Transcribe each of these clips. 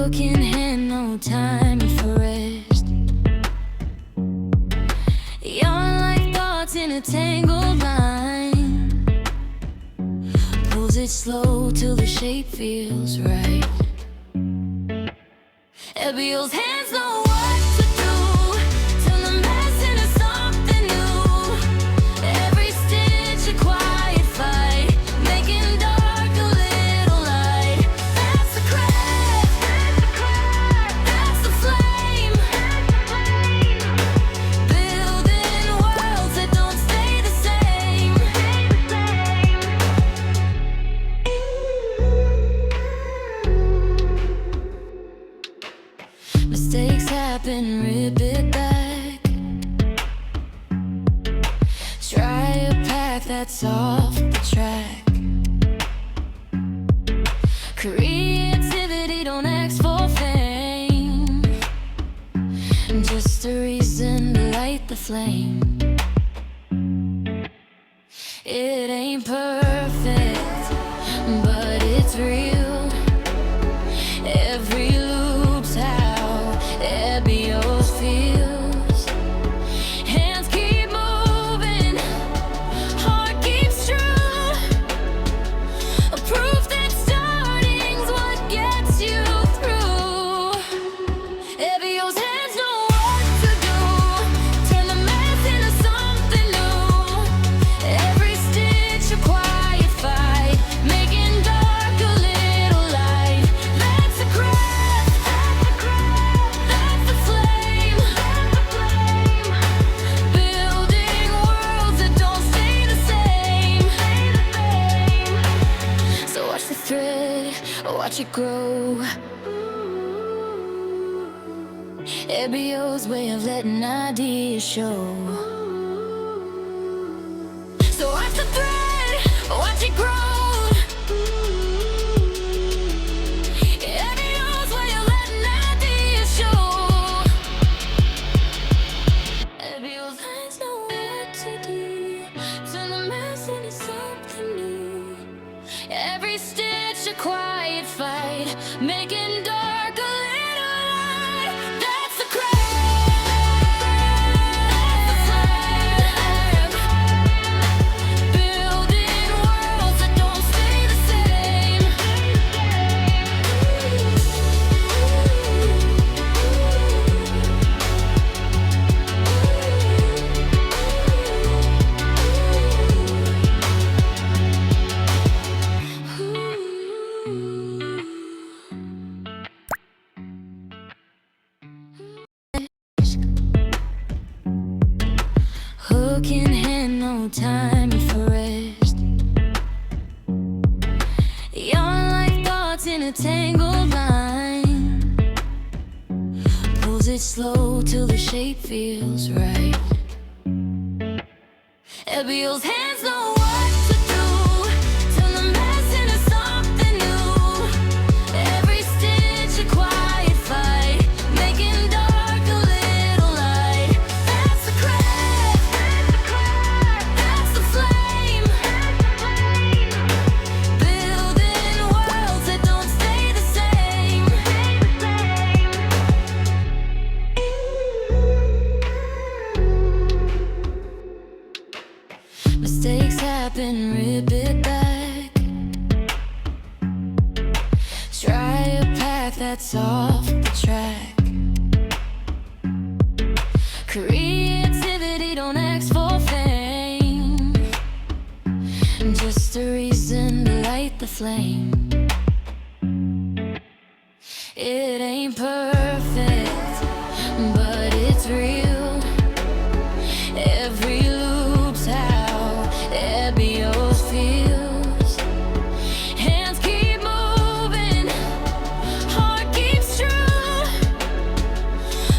Who can have no time for rest? Yawn like thoughts in a tangled line. Pulls it slow till the shape feels right. LBO's hands know what to do. Turn the mess into something new. Every stitch a quiet fight, making dark a little light. That's the craft, that's the flame. Building worlds that don't stay the same. Mistakes happen, rip it back. Try a path that's off the track. Creativity, don't ask for fame. Just a reason to light the flame. It ain't perfect, but it's real. Every loop's how Ebios feels. Hands keep moving, heart keeps true. A proof that starting's what gets you through. Ebios hands know what to do. Turn the mess into something new. Every stitch a quiet fight, making dark a little light. That's the craft, that's the flame. Building worlds that don't stay the same. So watch the thread, watch it grow. Ebio's way of letting ideas show. So watch the thread, watch it grow. Ebio's way of letting ideas show. Ebio's hands know what to do. Turn the mess into something new. Every stitch a quiet fight, making dark a little light. That's the craft. Building worlds that don't stay the same. Who can have no time for rest? Yawn like thoughts in a tangled line. Pulls it slow till the shape feels right. LBO's hands know what to do. Turn the mess into something new. Every stitch a quiet fight, making dark a little light. That's the craft, that's the flame. Building worlds that don't stay the same. Mistakes happen, rip it back. Try a path that's off the track. Creativity, don't ask for fame. Just a reason to light the flame. It ain't perfect, but it's real. Every loop's how Ebios feels. Hands keep moving, heart keeps true.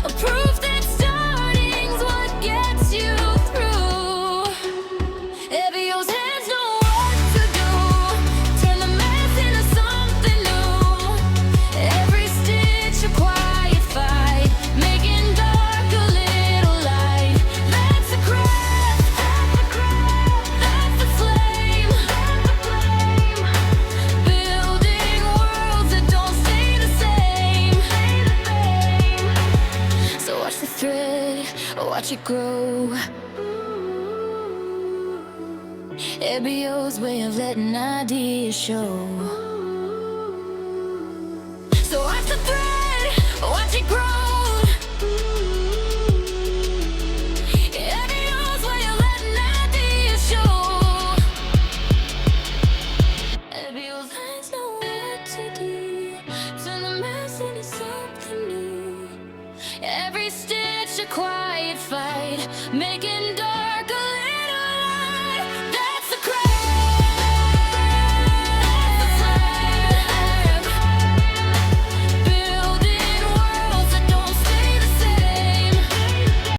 A proof that starting's what gets you through. Ebios hands know what to do. Turn the mess into something new. Every stitch it grow. ABO's way of letting ideas show.